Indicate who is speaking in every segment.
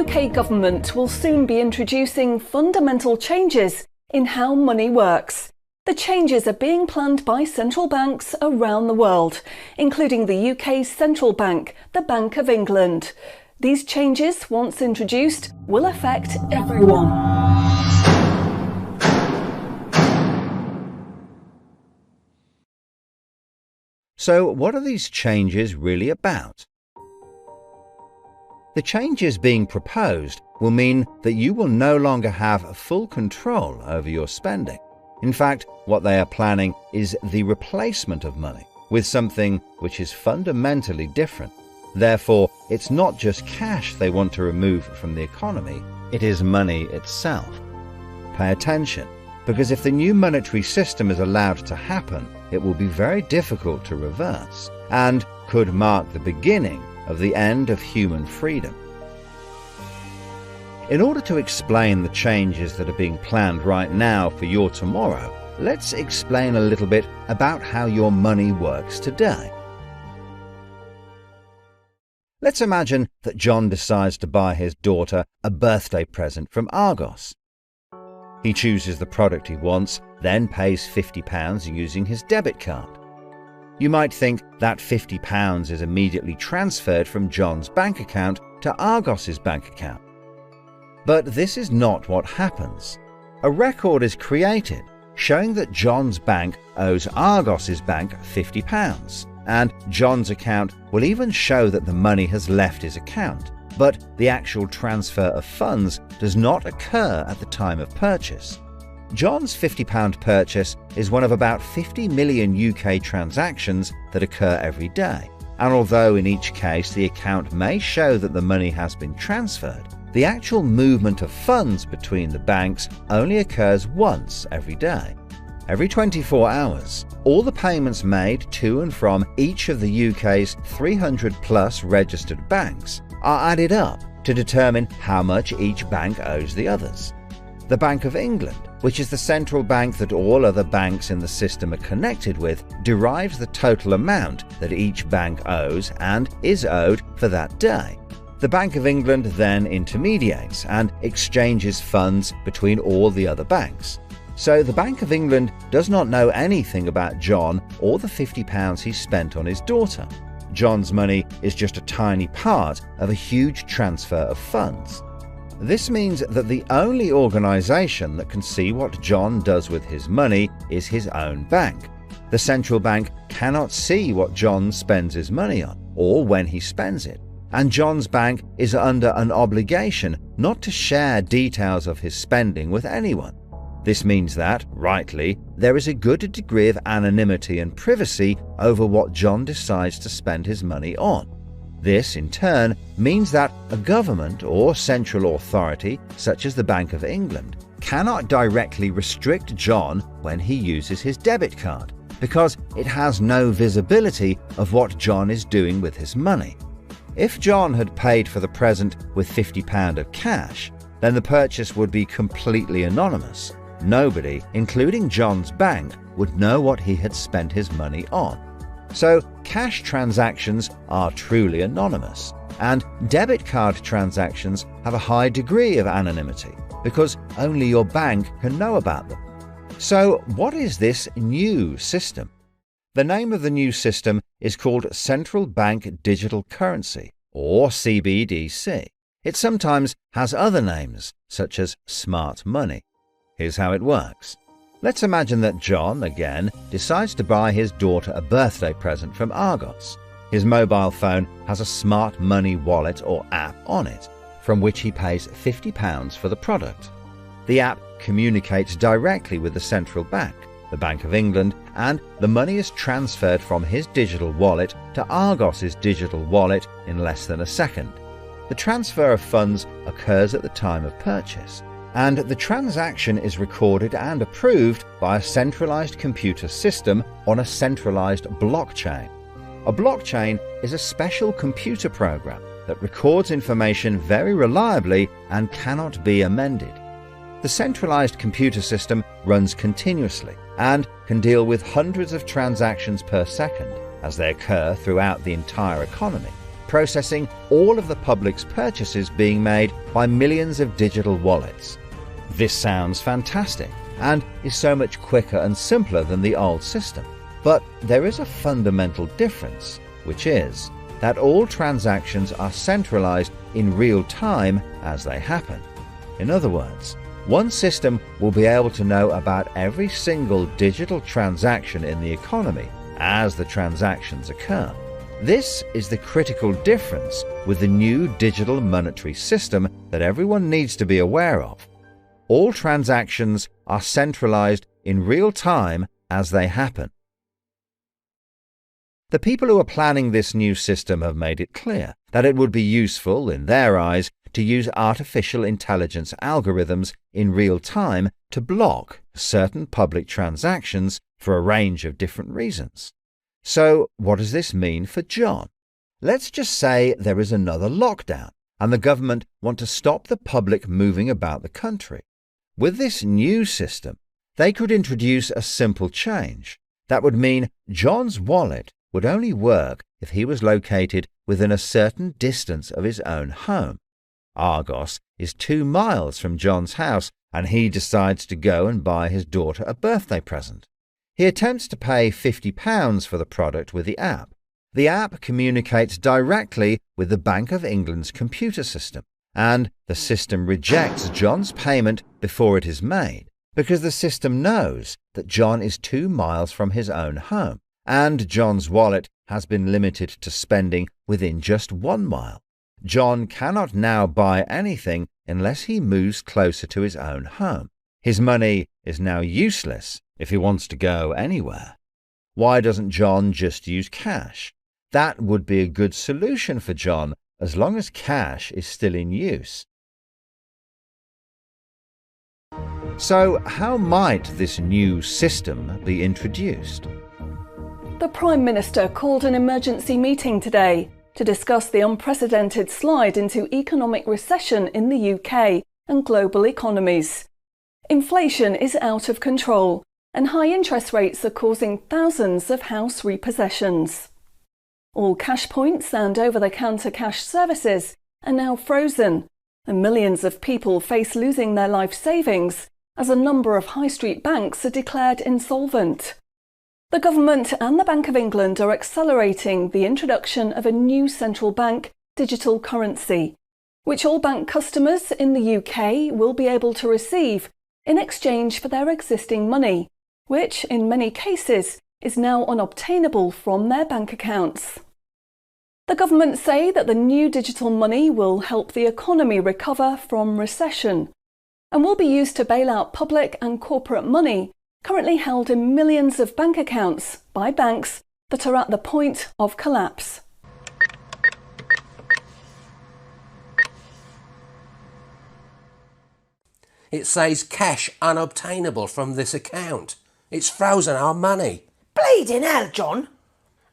Speaker 1: UK government will soon be introducing fundamental changes in how money works. The changes are being planned by central banks around the world, including the UK's central bank, the Bank of England. These changes, once introduced, will affect everyone.
Speaker 2: So, what are these changes really about? The changes being proposed will mean that you will no longer have full control over your spending. In fact, what they are planning is the replacement of money with something which is fundamentally different. Therefore, it's not just cash they want to remove from the economy, it is money itself. Pay attention, because if the new monetary system is allowed to happen, it will be very difficult to reverse and could mark the beginning of the end of human freedom. In order to explain the changes that are being planned right now for your tomorrow, let's explain a little bit about how your money works today. Let's imagine that John decides to buy his daughter a birthday present from Argos. He chooses the product he wants, then pays £50 using his debit card. You might think that £50 is immediately transferred from John's bank account to Argos's bank account. But this is not what happens. A record is created showing that John's bank owes Argos's bank £50, and John's account will even show that the money has left his account, but the actual transfer of funds does not occur at the time of purchase. John's £50 purchase is one of about 50 million UK transactions that occur every day, and although in each case the account may show that the money has been transferred, the actual movement of funds between the banks only occurs once every day. Every 24 hours, all the payments made to and from each of the UK's 300 plus registered banks are added up to determine how much each bank owes the others. The Bank of England, which is the central bank that all other banks in the system are connected with, derives the total amount that each bank owes and is owed for that day. The Bank of England then intermediates and exchanges funds between all the other banks. So the Bank of England does not know anything about John or the £50 he spent on his daughter. John's money is just a tiny part of a huge transfer of funds. This means that the only organisation that can see what John does with his money is his own bank. The central bank cannot see what John spends his money on or when he spends it, and John's bank is under an obligation not to share details of his spending with anyone. This means that, rightly, there is a good degree of anonymity and privacy over what John decides to spend his money on. This, in turn, means that a government or central authority, such as the Bank of England, cannot directly restrict John when he uses his debit card, because it has no visibility of what John is doing with his money. If John had paid for the present with £50 of cash, then the purchase would be completely anonymous. Nobody, including John's bank, would know what he had spent his money on. So, cash transactions are truly anonymous, and debit card transactions have a high degree of anonymity because only your bank can know about them. So, what is this new system? The name of the new system is called Central Bank Digital Currency, or CBDC. It sometimes has other names, such as smart money. Here's how it works. Let's imagine that John, again, decides to buy his daughter a birthday present from Argos. His mobile phone has a smart money wallet or app on it, from which he pays £50 for the product. The app communicates directly with the central bank, the Bank of England, and the money is transferred from his digital wallet to Argos's digital wallet in less than a second. The transfer of funds occurs at the time of purchase, and the transaction is recorded and approved by a centralized computer system on a centralized blockchain. A blockchain is a special computer program that records information very reliably and cannot be amended. The centralized computer system runs continuously and can deal with hundreds of transactions per second as they occur throughout the entire economy. processing all of the public's purchases being made by millions of digital wallets. This sounds fantastic and is so much quicker and simpler than the old system. But there is a fundamental difference, which is that all transactions are centralized in real time as they happen. In other words, one system will be able to know about every single digital transaction in the economy as the transactions occur. This is the critical difference with the new digital monetary system that everyone needs to be aware of. All transactions are centralized in real time as they happen. The people who are planning this new system have made it clear that it would be useful, in their eyes, to use artificial intelligence algorithms in real time to block certain public transactions for a range of different reasons. So, what does this mean for John? Let's just say there is another lockdown and the government want to stop the public moving about the country. With this new system, they could introduce a simple change. That would mean John's wallet would only work if he was located within a certain distance of his own home. Argos is 2 miles from John's house, and he decides to go and buy his daughter a birthday present. He attempts to pay £50 for the product with the app. The app communicates directly with the Bank of England's computer system, and the system rejects John's payment before it is made, because the system knows that John is 2 miles from his own home, and John's wallet has been limited to spending within just 1 mile. John cannot now buy anything unless he moves closer to his own home. His money is now useless if he wants to go anywhere. Why doesn't John just use cash? That would be a good solution for John as long as cash is still in use. So, how might this new system be introduced?
Speaker 1: The Prime Minister called an emergency meeting today to discuss the unprecedented slide into economic recession in the UK and global economies. Inflation is out of control, and high interest rates are causing thousands of house repossessions. All cash points and over-the-counter cash services are now frozen, and millions of people face losing their life savings as a number of high street banks are declared insolvent. The government and the Bank of England are accelerating the introduction of a new central bank digital currency, which all bank customers in the UK will be able to receive in exchange for their existing money, which in many cases is now unobtainable from their bank accounts. The government say that the new digital money will help the economy recover from recession and will be used to bail out public and corporate money currently held in millions of bank accounts by banks that are at the point of collapse.
Speaker 3: It says cash unobtainable from this account. It's frozen our money.
Speaker 4: Bleeding hell, John.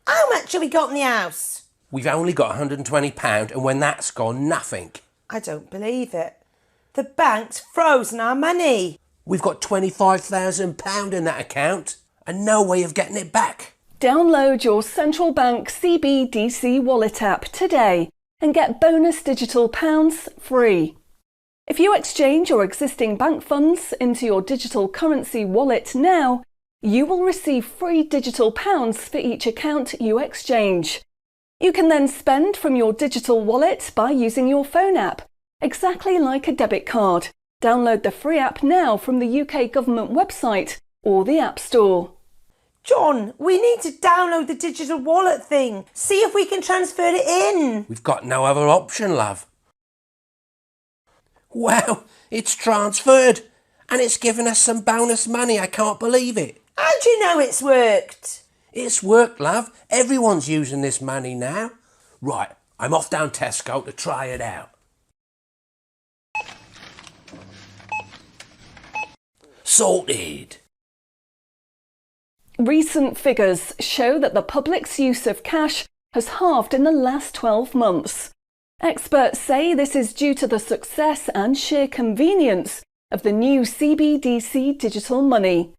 Speaker 4: How much have we got in the house?
Speaker 3: We've only got £120, and when that's gone, nothing.
Speaker 4: I don't believe it. The bank's frozen our money.
Speaker 3: We've got £25,000 in that account, and no way of getting it back.
Speaker 1: Download your central bank CBDC wallet app today and get bonus digital pounds free. If you exchange your existing bank funds into your digital currency wallet now, you will receive free digital pounds for each account you exchange. You can then spend from your digital wallet by using your phone app, exactly like a debit card. Download the free app now from the UK government website or the App Store.
Speaker 4: John, we need to download the digital wallet thing. See if we can transfer it in.
Speaker 3: We've got no other option, love. Wow, it's transferred, and it's given us some bonus money. I can't believe it.
Speaker 4: How do you know it's worked?
Speaker 3: It's worked, love. Everyone's using this money now. Right, I'm off down Tesco to try it out. Sorted.
Speaker 1: Recent figures show that the public's use of cash has halved in the last 12 months. Experts say this is due to the success and sheer convenience of the new CBDC digital money.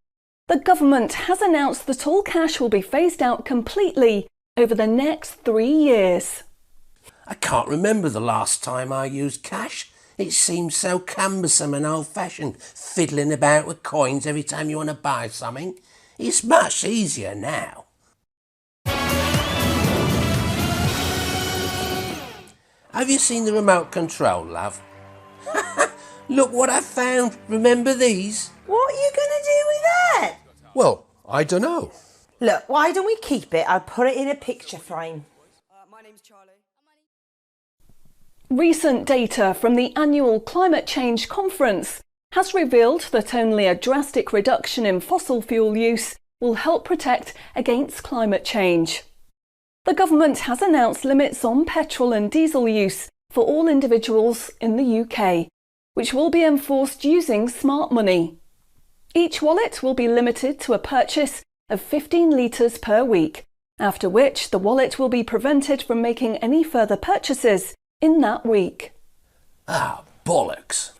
Speaker 1: The government has announced that all cash will be phased out completely over the next 3 years.
Speaker 3: I can't remember the last time I used cash. It seems so cumbersome and old-fashioned, fiddling about with coins every time you want to buy something. It's much easier now. Have you seen the remote control, love? Look what I found. Remember these?
Speaker 4: What are you going to do with that?
Speaker 3: Well, I don't know.
Speaker 4: Look, why don't we keep it? I'll put it in a picture frame.
Speaker 5: My name's Charlie.
Speaker 1: Recent data from the annual Climate Change Conference has revealed that only a drastic reduction in fossil fuel use will help protect against climate change. The government has announced limits on petrol and diesel use for all individuals in the UK, which will be enforced using smart money. Each wallet will be limited to a purchase of 15 litres per week, after which the wallet will be prevented from making any further purchases in that week.
Speaker 3: Ah, bollocks.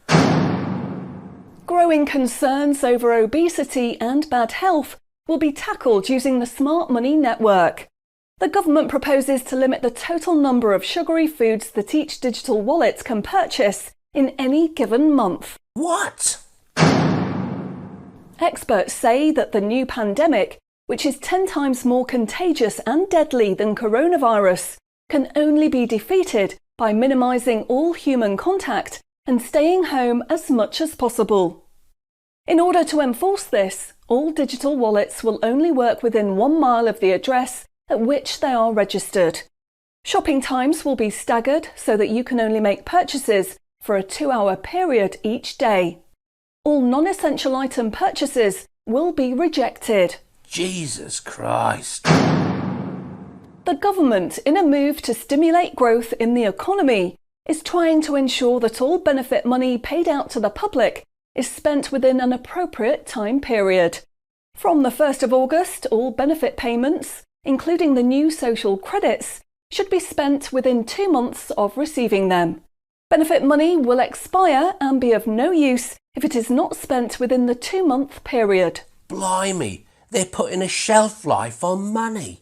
Speaker 1: Growing concerns over obesity and bad health will be tackled using the Smart Money Network. The government proposes to limit the total number of sugary foods that each digital wallet can purchase in any given month.
Speaker 3: What?
Speaker 1: Experts say that the new pandemic, which is 10 times more contagious and deadly than coronavirus, can only be defeated by minimising all human contact and staying home as much as possible. In order to enforce this, all digital wallets will only work within 1 mile of the address at which they are registered. Shopping times will be staggered so that you can only make purchases for a 2-hour period each day. All non-essential item purchases will be rejected.
Speaker 3: Jesus Christ.
Speaker 1: The government, in a move to stimulate growth in the economy, is trying to ensure that all benefit money paid out to the public is spent within an appropriate time period. From the 1st of August, all benefit payments, including the new social credits, should be spent within 2 months of receiving them. Benefit money will expire and be of no use if it is not spent within the 2-month period.
Speaker 3: Blimey, they're putting a shelf life on money.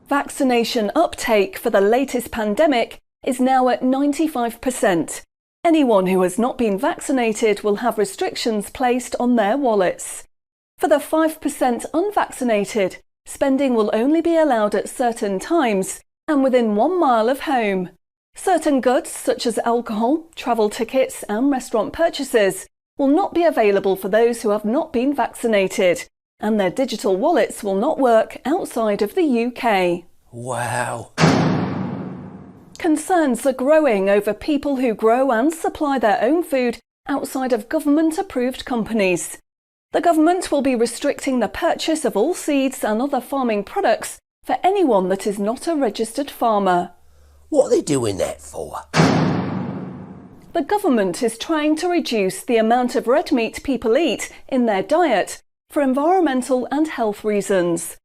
Speaker 1: Vaccination uptake for the latest pandemic is now at 95%. Anyone who has not been vaccinated will have restrictions placed on their wallets. For the 5% unvaccinated, spending will only be allowed at certain times and within 1 mile of home. Certain goods, such as alcohol, travel tickets and restaurant purchases, will not be available for those who have not been vaccinated, and their digital wallets will not work outside of the UK.
Speaker 3: Wow.
Speaker 1: Concerns are growing over people who grow and supply their own food outside of government-approved companies. The government will be restricting the purchase of all seeds and other farming products for anyone that is not a registered farmer.
Speaker 3: What are they doing that for?
Speaker 1: The government is trying to reduce the amount of red meat people eat in their diet for environmental and health reasons.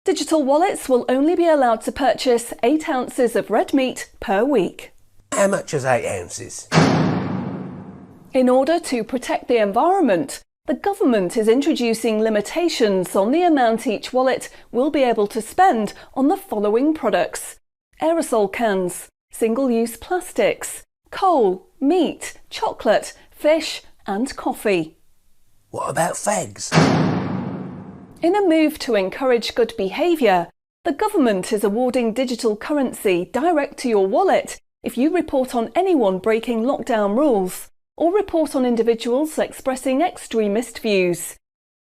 Speaker 1: Digital wallets will only be allowed to purchase 8 ounces of red meat per week.
Speaker 3: How much is 8 ounces?
Speaker 1: In order to protect the environment, the government is introducing limitations on the amount each wallet will be able to spend on the following products: aerosol cans, single-use plastics, coal, meat, chocolate, fish and coffee.
Speaker 3: What about fags?
Speaker 1: In a move to encourage good behaviour, the government is awarding digital currency direct to your wallet if you report on anyone breaking lockdown rules or report on individuals expressing extremist views.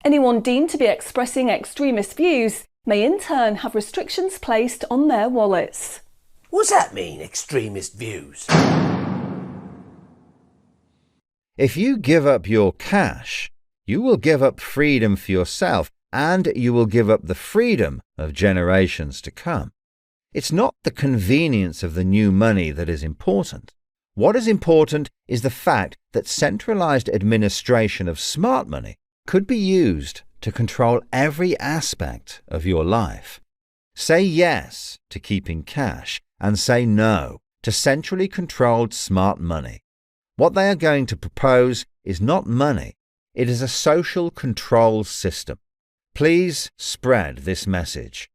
Speaker 1: Anyone deemed to be expressing extremist views may in turn have restrictions placed on their wallets.
Speaker 3: What's that mean, extremist views?
Speaker 2: If you give up your cash, you will give up freedom for yourself, and you will give up the freedom of generations to come. It's not the convenience of the new money that is important. What is important is the fact that centralised administration of smart money could be used to control every aspect of your life. Say yes to keeping cash and say no to centrally controlled smart money. What they are going to propose is not money, it is a social control system. Please spread this message.